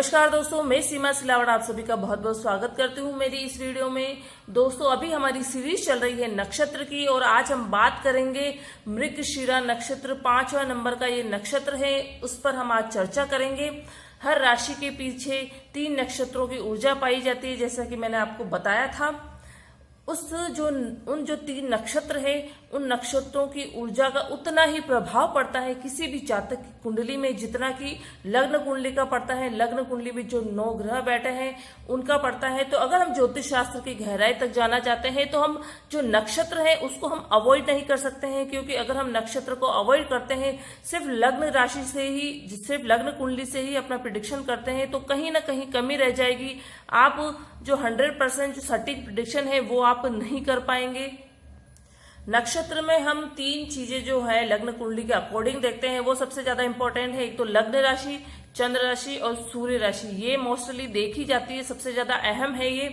नमस्कार दोस्तों, मैं सीमा सिलावट आप सभी का बहुत बहुत स्वागत करती हूँ मेरी इस वीडियो में। दोस्तों, अभी हमारी सीरीज चल रही है नक्षत्र की और आज हम बात करेंगे मृगशिरा नक्षत्र। 5वां नंबर का ये नक्षत्र है, उस पर हम आज चर्चा करेंगे। हर राशि के पीछे 3 नक्षत्रों की ऊर्जा पाई जाती है, जैसा कि मैंने आपको बताया था। उन जो 3 नक्षत्र है, उन नक्षत्रों की ऊर्जा का उतना ही प्रभाव पड़ता है किसी भी जातक की कुंडली में जितना कि लग्न कुंडली का पड़ता है। लग्न कुंडली में जो 9 ग्रह बैठे हैं उनका पड़ता है। तो अगर हम ज्योतिष शास्त्र की गहराई तक जाना चाहते हैं तो हम जो नक्षत्र है उसको हम अवॉइड नहीं कर सकते हैं, क्योंकि अगर हम नक्षत्र को अवॉइड करते हैं, सिर्फ लग्न राशि से ही, सिर्फ लग्न कुंडली से ही अपना प्रिडिक्शन करते हैं, तो कहीं ना कहीं कमी रह जाएगी। आप जो 100% जो सटीक प्रिडिक्शन है वो आप नहीं कर पाएंगे। नक्षत्र में हम 3 चीजें जो है लग्न कुंडली के अकॉर्डिंग देखते हैं, वो सबसे ज्यादा इंपॉर्टेंट है। एक तो लग्न राशि, चंद्र राशि और सूर्य राशि। ये मोस्टली देखी जाती है, सबसे ज्यादा अहम है ये।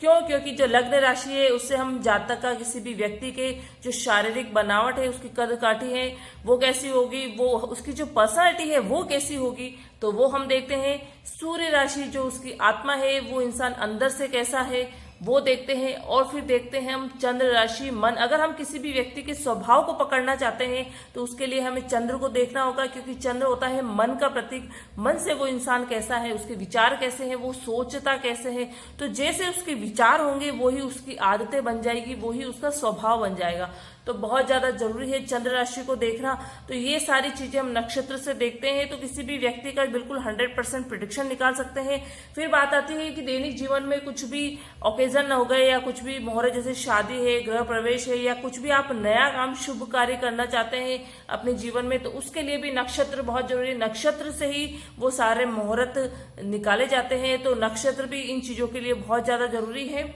क्यों? क्योंकि जो लग्न राशि है उससे हम जातक का, किसी भी व्यक्ति के जो शारीरिक बनावट है, उसकी कद काठी है वो कैसी होगी, वो उसकी जो पर्सनालिटी है वो कैसी होगी, तो वो हम देखते हैं। सूर्य राशि जो उसकी आत्मा है, वो इंसान अंदर से कैसा है वो देखते हैं। और फिर देखते हैं हम चंद्र राशि, मन। अगर हम किसी भी व्यक्ति के स्वभाव को पकड़ना चाहते हैं तो उसके लिए हमें चंद्र को देखना होगा, क्योंकि चंद्र होता है मन का प्रतीक। मन से वो इंसान कैसा है, उसके विचार कैसे हैं, वो सोचता कैसे है। तो जैसे उसके विचार होंगे वही उसकी आदतें बन जाएगी, वही उसका स्वभाव बन जाएगा। तो बहुत ज्यादा जरूरी है चंद्र राशि को देखना। तो ये सारी चीजें हम नक्षत्र से देखते हैं तो किसी भी व्यक्ति का बिल्कुल 100% प्रिडिक्शन निकाल सकते हैं। फिर बात आती है कि दैनिक जीवन में कुछ भी ओकेजन हो गए या कुछ भी मुहूर्त, जैसे शादी है, गृह प्रवेश है, या कुछ भी आप नया काम, शुभ कार्य करना चाहते हैं अपने जीवन में, तो उसके लिए भी नक्षत्र बहुत जरूरी है। नक्षत्र से ही वो सारे मुहूर्त निकाले जाते हैं, तो नक्षत्र भी इन चीजों के लिए बहुत ज्यादा जरूरी है।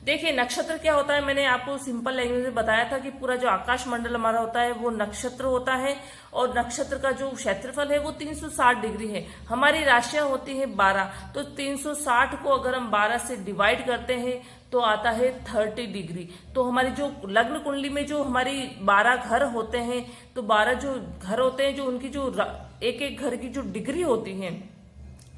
देखिए, नक्षत्र क्या होता है, मैंने आपको सिंपल लैंग्वेज में बताया था कि पूरा जो आकाश मंडल हमारा होता है वो नक्षत्र होता है, और नक्षत्र का जो क्षेत्रफल है वो 360 डिग्री है। हमारी राशियां होती है 12, तो 360 को अगर हम 12 से डिवाइड करते हैं तो आता है 30 डिग्री। तो हमारी जो लग्न कुंडली में जो हमारी 12 घर होते हैं, तो 12 जो घर होते हैं, जो उनकी जो एक एक घर की जो डिग्री होती है,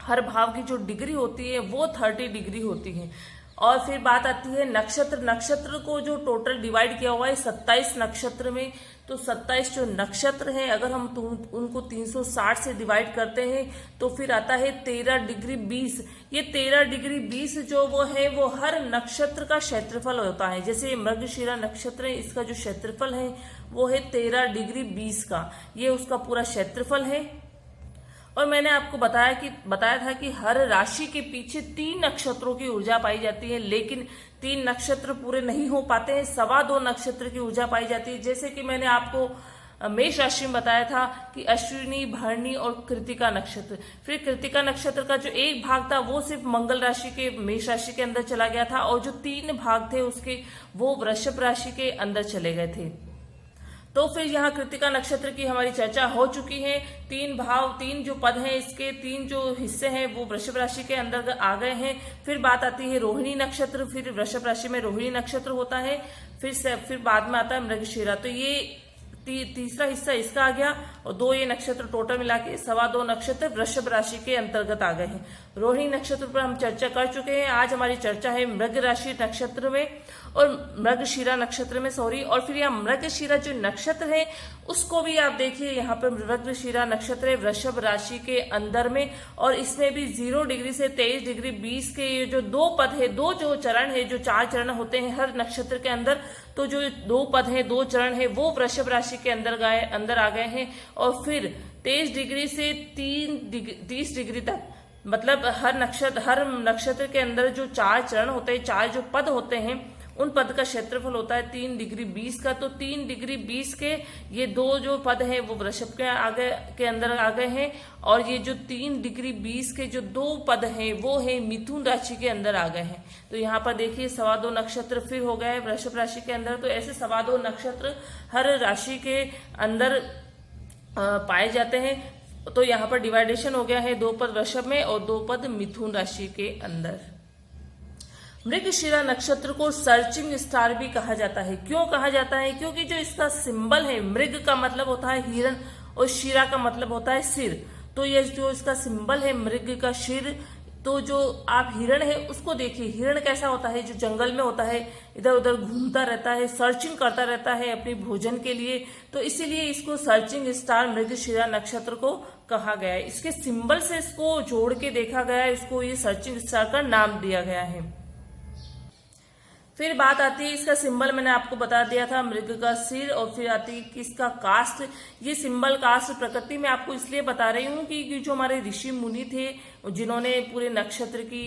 हर भाव की जो डिग्री होती है वो 30 डिग्री होती है। और फिर बात आती है नक्षत्र। नक्षत्र को जो टोटल डिवाइड किया हुआ है 27 नक्षत्र में, तो 27 जो नक्षत्र हैं, अगर हम उनको 360 से डिवाइड करते हैं तो फिर आता है 13 डिग्री 20। ये 13 डिग्री 20 जो वो है वो हर नक्षत्र का क्षेत्रफल होता है। जैसे मृगशिरा नक्षत्र है, इसका जो क्षेत्रफल है वो है 13 डिग्री 20 का, ये उसका पूरा क्षेत्रफल है। और मैंने आपको बताया था कि हर राशि के पीछे 3 नक्षत्रों की ऊर्जा पाई जाती है, लेकिन 3 नक्षत्र पूरे नहीं हो पाते हैं, 2.25 नक्षत्र की ऊर्जा पाई जाती है। जैसे कि मैंने आपको मेष राशि में बताया था कि अश्विनी, भरणी और कृतिका नक्षत्र। फिर कृतिका नक्षत्र का जो एक भाग था वो सिर्फ मंगल राशि के, मेष राशि के अंदर चला गया था, और जो 3 भाग थे उसके वो वृषभ राशि के अंदर चले गए थे। तो फिर यहाँ कृतिका नक्षत्र की हमारी चर्चा हो चुकी है। 3 भाव, 3 जो पद हैं, इसके 3 जो हिस्से हैं वो वृषभ राशि के अंदर आ गए हैं। फिर बात आती है रोहिणी नक्षत्र, फिर वृषभ राशि में रोहिणी नक्षत्र होता है, फिर बाद में आता है मृगशिरा। तो ये तीसरा हिस्सा इसका आ गया, और 2 ये नक्षत्र टोटल मिला के 2.25 नक्षत्र वृषभ राशि के अंतर्गत आ गए हैं। रोहिणी नक्षत्र पर हम चर्चा कर चुके हैं। आज हमारी चर्चा है मृग राशि नक्षत्र में और मृगशिरा नक्षत्र में, सॉरी। और फिर यहाँ मृगशिरा जो नक्षत्र है उसको भी आप देखिए, यहाँ पर मृगशिरा नक्षत्र है वृषभ राशि के अंदर में, और इसमें भी 0 डिग्री से 23 डिग्री 20 के ये जो 2 पद है, 2 जो चरण है, जो 4 चरण होते हैं हर नक्षत्र के अंदर, तो जो 2 पद है, 2 चरण है, वो वृषभ राशि के अंदर आ गए हैं। और फिर 23 डिग्री से 30 डिग्री तक, मतलब हर नक्षत्र के अंदर जो 4 चरण होते हैं, 4 जो पद होते हैं, उन पद का क्षेत्रफल होता है 3 डिग्री 20 का। तो 3 डिग्री 20 के ये 2 जो पद है वो वृषभ के अंदर आ गए हैं, और ये जो 3 डिग्री 20 के जो 2 पद हैं वो है मिथुन राशि के अंदर आ गए हैं। तो यहाँ पर देखिए 2.25 नक्षत्र फिर हो गए वृषभ राशि के अंदर। तो ऐसे 2.25 नक्षत्र हर राशि के अंदर पाए जाते हैं। तो यहाँ पर डिवाइडेशन हो गया है 2 पद वृषभ में और 2 पद मिथुन राशि के अंदर। मृगशिरा नक्षत्र को सर्चिंग स्टार भी कहा जाता है। क्यों कहा जाता है? क्योंकि जो इसका सिंबल है, मृग का मतलब होता है हिरण और शिरा का मतलब होता है सिर। तो ये जो इसका सिंबल है मृग का सिर, तो जो आप हिरण है उसको देखिए, हिरण कैसा होता है, जो जंगल में होता है, इधर उधर घूमता रहता है, सर्चिंग करता रहता है अपनी भोजन के लिए, तो इसीलिए इसको सर्चिंग स्टार मृगशिरा नक्षत्र को कहा गया है। इसके सिंबल से इसको जोड़ के देखा गया है, इसको ये सर्चिंग स्टार का नाम दिया गया है। फिर बात आती है इसका सिंबल, मैंने आपको बता दिया था, मृग का सिर, और फिर आती है कि इसका कास्ट। ये सिंबल कास्ट प्रकृति में आपको इसलिए बता रही हूँ कि जो हमारे ऋषि मुनि थे जिन्होंने पूरे नक्षत्र की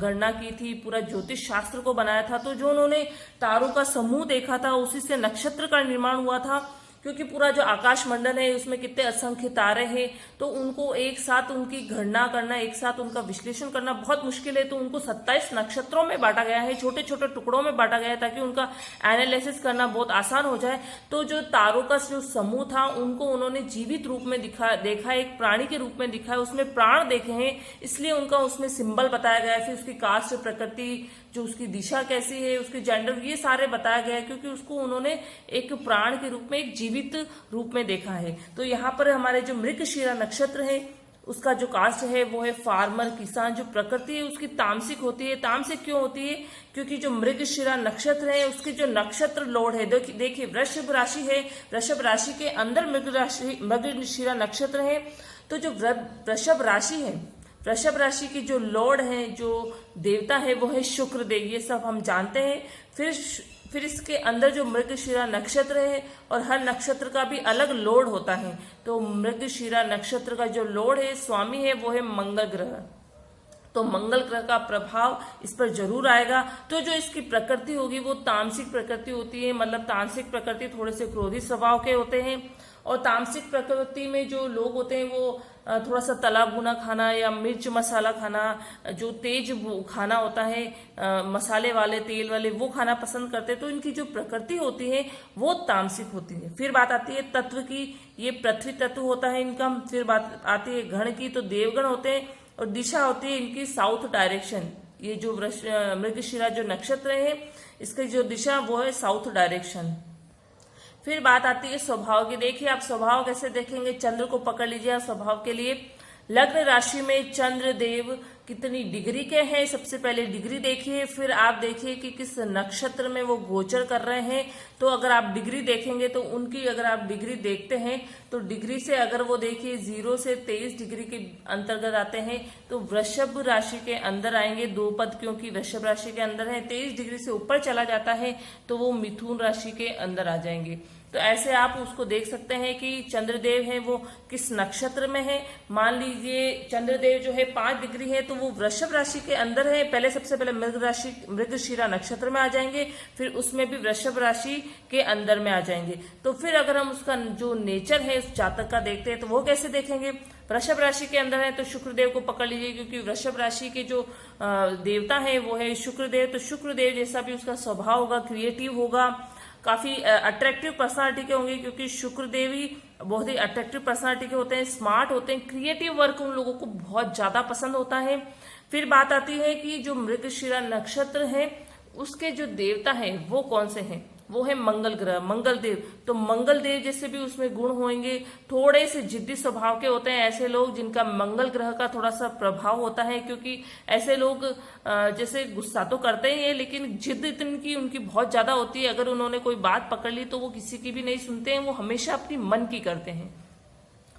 गणना की थी, पूरा ज्योतिष शास्त्र को बनाया था, तो जो उन्होंने तारों का समूह देखा था उसी से नक्षत्र का निर्माण हुआ था। क्योंकि पूरा जो आकाश मंडल है उसमें कितने असंख्य तारे हैं, तो उनको एक साथ उनकी गणना करना, एक साथ उनका विश्लेषण करना बहुत मुश्किल है। तो उनको 27 नक्षत्रों में बांटा गया है, छोटे छोटे टुकड़ों में बांटा गया है, ताकि उनका एनालिसिस करना बहुत आसान हो जाए। तो जो तारों का जो समूह था उनको उन्होंने जीवित रूप में देखा, एक प्राणी के रूप में दिखा है, उसमें प्राण देखे हैं, इसलिए उनका उसमें सिंबल बताया गया है। फिर उसकी कास्ट, प्रकृति, जो उसकी दिशा कैसी है, उसके जेंडर, ये सारे बताया गया है, क्योंकि उसको उन्होंने एक प्राण के रूप में, एक जीवित रूप में देखा है। तो यहाँ पर हमारे जो मृगशिरा नक्षत्र है उसका जो कास्ट है वो है फार्मर, किसान। जो प्रकृति है उसकी तामसिक होती है। तामसिक क्यों होती है? क्योंकि जो मृगशिरा नक्षत्र है उसके जो नक्षत्र लॉर्ड है, देखिए वृषभ राशि है, वृषभ राशि के अंदर मृगशिरा नक्षत्र है। तो जो वृषभ राशि है, वृषभ राशि की जो लॉर्ड है, जो देवता है वो है शुक्र देव, ये सब हम जानते हैं। फिर इसके अंदर जो मृगशिरा नक्षत्र है, और हर नक्षत्र का भी अलग लॉर्ड होता है। तो मृगशिरा नक्षत्र का जो लॉर्ड है, स्वामी है, वो है मंगल ग्रह। तो मंगल ग्रह का प्रभाव इस पर जरूर आएगा। तो जो इसकी प्रकृति होगी वो तामसिक प्रकृति होती है, मतलब तामसिक प्रकृति थोड़े से क्रोधी स्वभाव के होते हैं। और तामसिक प्रकृति में जो लोग होते हैं वो थोड़ा सा तला भुना खाना या मिर्च मसाला खाना, जो तेज खाना होता है, मसाले वाले, तेल वाले, वो खाना पसंद करते हैं। तो इनकी जो प्रकृति होती है वो तामसिक होती है। फिर बात आती है तत्व की, ये पृथ्वी तत्व होता है इनका। फिर बात आती है गण की, तो देवगण होते हैं। और दिशा होती है इनकी साउथ डायरेक्शन। ये जो मृगशिरा जो नक्षत्र है इसकी जो दिशा वो है साउथ डायरेक्शन। फिर बात आती है स्वभाव की। देखिए आप स्वभाव कैसे देखेंगे, चंद्र को पकड़ लीजिए स्वभाव के लिए। लग्न राशि में चंद्र देव कितनी डिग्री के हैं, सबसे पहले डिग्री देखिए। फिर आप देखिए कि किस नक्षत्र में वो गोचर कर रहे हैं। तो अगर आप डिग्री देखेंगे तो उनकी, अगर आप डिग्री देखते हैं तो डिग्री से अगर वो देखिए 0 से 23 डिग्री के अंतर्गत आते हैं तो वृषभ राशि के अंदर आएंगे 2 पद, क्योंकि वृषभ राशि के अंदर है। 23 डिग्री से ऊपर चला जाता है तो वो मिथुन राशि के अंदर आ जाएंगे। तो ऐसे आप उसको देख सकते हैं कि चंद्रदेव है वो किस नक्षत्र में है। मान लीजिए चंद्रदेव जो है 5 डिग्री है तो वो वृषभ राशि के अंदर है। सबसे पहले मृगशिरा नक्षत्र में आ जाएंगे, फिर उसमें भी वृषभ राशि के अंदर में आ जाएंगे। तो फिर अगर हम उसका जो नेचर है उस जातक का देखते हैं तो वो कैसे देखेंगे। वृषभ राशि के अंदर है तो शुक्रदेव को पकड़ लीजिए, क्योंकि वृषभ राशि के जो देवता है वो है शुक्रदेव। तो शुक्रदेव जैसा भी उसका स्वभाव होगा, क्रिएटिव होगा, काफी अट्रैक्टिव पर्सनालिटी के होंगे, क्योंकि शुक्र देवी बहुत ही अट्रैक्टिव पर्सनालिटी के होते हैं, स्मार्ट होते हैं, क्रिएटिव वर्क उन लोगों को बहुत ज्यादा पसंद होता है। फिर बात आती है कि जो मृगशिरा नक्षत्र है उसके जो देवता है वो कौन से हैं, वो है मंगल ग्रह, मंगल देव। तो मंगल देव जैसे भी उसमें गुण होंगे, थोड़े से जिद्दी स्वभाव के होते हैं ऐसे लोग जिनका मंगल ग्रह का थोड़ा सा प्रभाव होता है, क्योंकि ऐसे लोग जैसे गुस्सा तो करते ही है लेकिन जिद इतनी उनकी बहुत ज्यादा होती है। अगर उन्होंने कोई बात पकड़ ली तो वो किसी की भी नहीं सुनते हैं, वो हमेशा अपनी मन की करते हैं।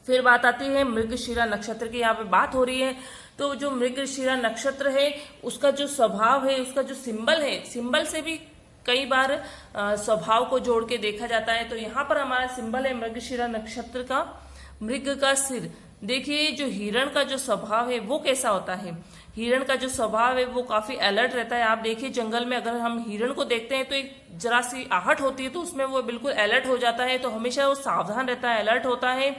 फिर बात आती है मृगशिरा नक्षत्र की, यहाँ पे बात हो रही है। तो जो मृगशिरा नक्षत्र है उसका जो स्वभाव है, उसका जो सिंबल है, सिंबल से भी कई बार स्वभाव को जोड़ के देखा जाता है। तो यहाँ पर हमारा सिंबल है मृगशिरा नक्षत्र का मृग का सिर। देखिए जो हिरण का जो स्वभाव है वो कैसा होता है। हिरण का जो स्वभाव है वो काफी अलर्ट रहता है। आप देखिए जंगल में अगर हम हिरण को देखते हैं तो एक जरा सी आहट होती है तो उसमें वो बिल्कुल अलर्ट हो जाता है। तो हमेशा वो सावधान रहता है, अलर्ट होता है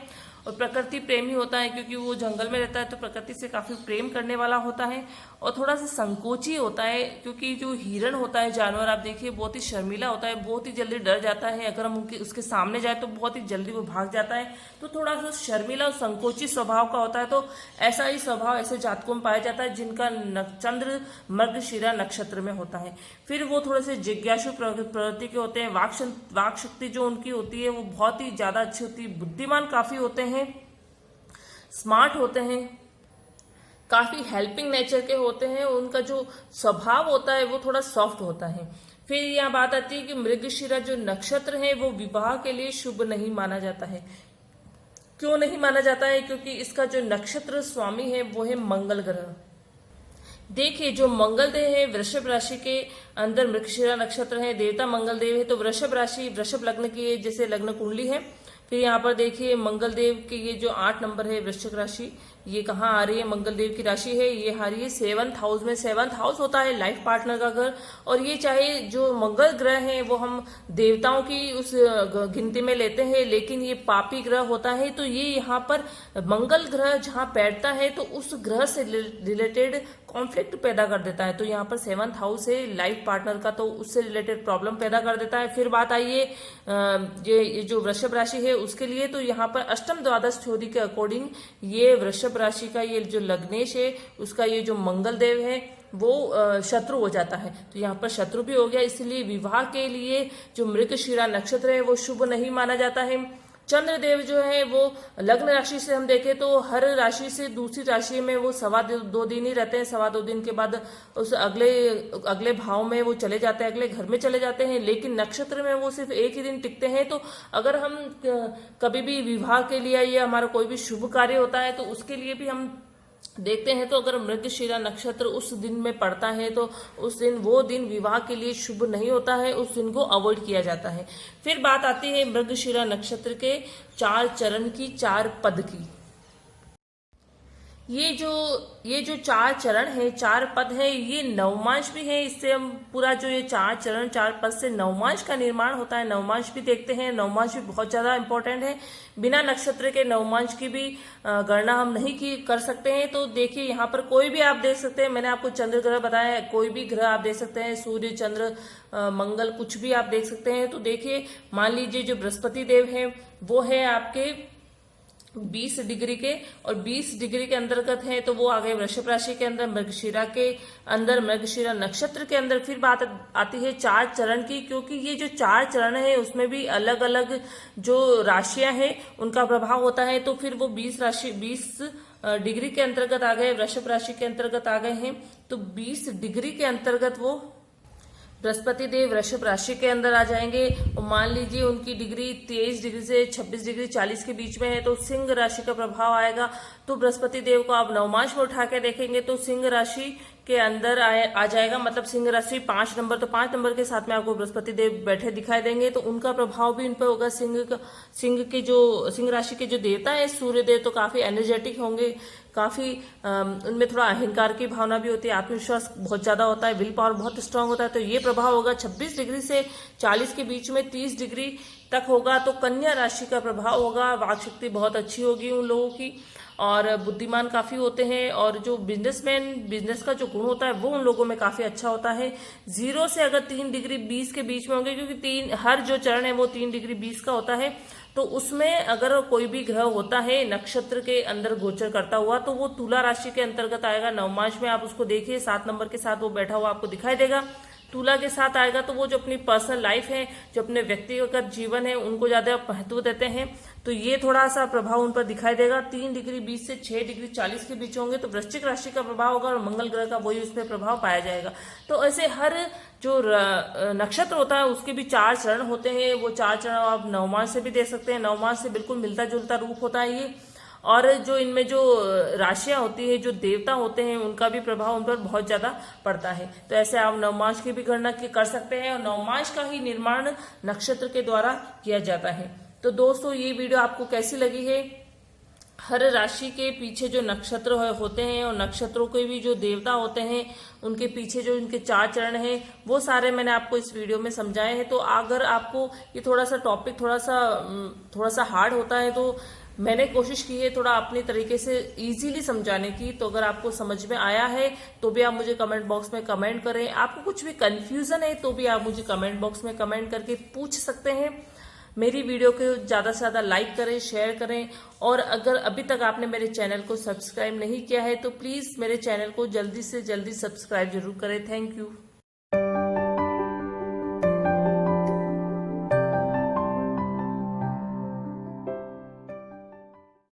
और प्रकृति प्रेमी होता है, क्योंकि वो जंगल में रहता है तो प्रकृति से काफी प्रेम करने वाला होता है। और थोड़ा सा संकोची होता है, क्योंकि जो हिरण होता है जानवर, आप देखिए बहुत ही शर्मीला होता है, बहुत ही जल्दी डर जाता है। अगर हम उसके सामने जाए तो बहुत ही जल्दी वो भाग जाता है। तो थोड़ा सा शर्मीला और संकोची स्वभाव का होता है। तो ऐसा ही स्वभाव ऐसे जातकों में पाया जाता है जिनका चंद्र मृगशिरा नक्षत्र में होता है। फिर वो थोड़े से जिज्ञासु प्रवृत्ति के होते हैं। वाक शक्ति जो उनकी होती है वो बहुत ही ज्यादा अच्छी होती है। बुद्धिमान काफी होते हैं, स्मार्ट होते हैं, काफी हेल्पिंग नेचर के होते हैं, उनका जो स्वभाव होता है वो थोड़ा सॉफ्ट होता है। फिर यहाँ बात आती है कि मृगशिरा जो नक्षत्र है वो विवाह के लिए शुभ नहीं माना जाता है। क्यों नहीं माना जाता है? क्योंकि इसका जो नक्षत्र स्वामी है वो है मंगल ग्रह। देखिए, जो मंगल देव है वृषभ राशि के अंदर मृगशिरा नक्षत्र है, देवता मंगल देव है, तो वृषभ राशि वृषभ लग्न की जैसे लग्न कुंडली है। फिर यहाँ पर देखिए मंगल देव के ये जो 8 नंबर है वृश्चिक राशि, ये कहाँ आ रही है? मंगल देव की राशि है, ये आ रही है 7th हाउस में। 7th हाउस होता है लाइफ पार्टनर का घर, और ये चाहे जो मंगल ग्रह है वो हम देवताओं की उस गिनती में लेते हैं, लेकिन ये पापी ग्रह होता है। तो ये यहाँ पर मंगल ग्रह जहाँ बैठता है तो उस ग्रह से रिलेटेड कॉन्फ्लिक्ट पैदा कर देता है। तो यहाँ पर 7th हाउस है लाइफ पार्टनर का, तो उससे रिलेटेड प्रॉब्लम पैदा कर देता है। फिर बात आई है ये जो वृषभ राशि है उसके लिए, तो यहाँ पर अष्टम द्वादश थ्योरी के अकॉर्डिंग ये वृषभ राशि का ये जो लग्नेश है उसका ये जो मंगल देव है वो शत्रु हो जाता है। तो यहाँ पर शत्रु भी हो गया, इसलिए विवाह के लिए जो मृगशिरा नक्षत्र है वो शुभ नहीं माना जाता है। चंद्रदेव जो है वो लग्न राशि से हम देखें तो हर राशि से दूसरी राशि में वो 2.25 दिन ही रहते हैं। 2.25 दिन के बाद उस अगले भाव में वो चले जाते हैं, अगले घर में चले जाते हैं, लेकिन नक्षत्र में वो सिर्फ एक ही दिन टिकते हैं। तो अगर हम कभी भी विवाह के लिए या हमारा कोई भी शुभ कार्य होता है तो उसके लिए भी हम देखते हैं, तो अगर मृगशिरा नक्षत्र उस दिन में पड़ता है तो उस दिन वो दिन विवाह के लिए शुभ नहीं होता है, उस दिन को अवॉइड किया जाता है। फिर बात आती है मृगशिरा नक्षत्र के 4 चरण की, 4 पद की। ये जो 4 चरण है, 4 पद है, ये नवमांश भी है। इससे हम पूरा जो ये 4 चरण 4 पद से नवमांश का निर्माण होता है, नवमांश भी देखते हैं। नवमांश भी बहुत ज्यादा इंपॉर्टेंट है, बिना नक्षत्र के नवमांश की भी गणना हम नहीं कर सकते हैं। तो देखिए यहाँ पर कोई भी आप देख सकते हैं, मैंने आपको चंद्र ग्रह बताया है, कोई भी ग्रह आप देख सकते हैं, सूर्य चंद्र मंगल कुछ भी आप देख सकते हैं। तो देखिए मान लीजिए जो बृहस्पति देव है वो है आपके 20 डिग्री के, और 20 डिग्री के अंतर्गत है तो वो आ गए वृषभ राशि के अंदर, मृगशिरा के अंदर, मृगशिरा नक्षत्र के अंदर। फिर बात आती है 4 चरण की, क्योंकि ये जो 4 चरण है उसमें भी अलग अलग जो राशियां हैं उनका प्रभाव होता है। तो फिर वो 20 डिग्री के अंतर्गत आ गए, वृषभ राशि के अंतर्गत आ गए हैं। तो 20 डिग्री के अंतर्गत वो बृहस्पति देव वृषभ राशि के अंदर आ जाएंगे, और मान लीजिए उनकी डिग्री 23 डिग्री से 26 डिग्री 40 के बीच में है तो सिंह राशि का प्रभाव आएगा। तो बृहस्पति देव को आप नवमांश में उठा के देखेंगे तो सिंह राशि के अंदर आ जाएगा, मतलब सिंह राशि 5 नंबर, तो 5 नंबर के साथ में आपको बृहस्पति देव बैठे दिखाई देंगे। तो उनका प्रभाव भी इन पर होगा। सिंह राशि के जो देवता है सूर्य देव, तो काफी एनर्जेटिक होंगे, काफी उनमें थोड़ा अहंकार की भावना भी होती है, आत्मविश्वास बहुत ज्यादा होता है, विल पावर बहुत स्ट्रांग होता है। तो ये प्रभाव होगा 26 डिग्री से 40 के बीच में, 30 डिग्री तक होगा। तो कन्या राशि का प्रभाव होगा, वाक शक्ति बहुत अच्छी होगी उन लोगों की, और बुद्धिमान काफी होते हैं, और जो बिजनेस का जो गुण होता है वो उन लोगों में काफी अच्छा होता है। 0 से अगर 3 डिग्री 20 के बीच में होंगे, क्योंकि हर जो चरण है वो 3 डिग्री 20 का होता है, तो उसमें अगर कोई भी ग्रह होता है नक्षत्र के अंदर गोचर करता हुआ तो वो तुला राशि के अंतर्गत आएगा। नवमांश में आप उसको देखिए 7 नंबर के साथ वो बैठा हुआ आपको दिखाई देगा, तुला के साथ आएगा। तो वो जो अपनी पर्सनल लाइफ है, जो अपने व्यक्तिगत जीवन है, उनको ज्यादा महत्व देते हैं, तो ये थोड़ा सा प्रभाव उन पर दिखाई देगा। 3 डिग्री 20 से 6 डिग्री 40 के बीच होंगे तो वृश्चिक राशि का प्रभाव होगा, और मंगल ग्रह का वही उसमें प्रभाव पाया जाएगा। तो ऐसे हर जो नक्षत्र होता है उसके भी 4 चरण होते हैं। वो 4 चरण आप नवमांश से भी देख सकते हैं, नवमांश से बिल्कुल मिलता जुलता रूप होता है ये। और जो इनमें जो राशियां होती है, जो देवता होते हैं, उनका भी प्रभाव उन पर बहुत ज्यादा पड़ता है। तो ऐसे आप नवमांश की भी गणना कर सकते हैं, और नवमांश का ही निर्माण नक्षत्र के द्वारा किया जाता है। तो दोस्तों ये वीडियो आपको कैसी लगी है? हर राशि के पीछे जो नक्षत्र होते हैं और नक्षत्रों के भी जो देवता होते हैं उनके पीछे जो इनके 4 चरण हैं वो सारे मैंने आपको इस वीडियो में समझाए हैं। तो अगर आपको ये थोड़ा सा टॉपिक थोड़ा सा हार्ड होता है तो मैंने कोशिश की है थोड़ा अपनी तरीके से इजीली समझाने की। तो अगर आपको समझ में आया है तो भी आप मुझे कमेंट बॉक्स में कमेंट करें। आपको कुछ भी कंफ्यूजन है तो भी आप मुझे कमेंट बॉक्स में कमेंट करके पूछ सकते हैं। मेरी वीडियो को ज्यादा से ज्यादा लाइक करें, शेयर करें, और अगर अभी तक आपने मेरे चैनल को सब्सक्राइब नहीं किया है तो प्लीज मेरे चैनल को जल्दी से जल्दी सब्सक्राइब जरूर करें। Thank you.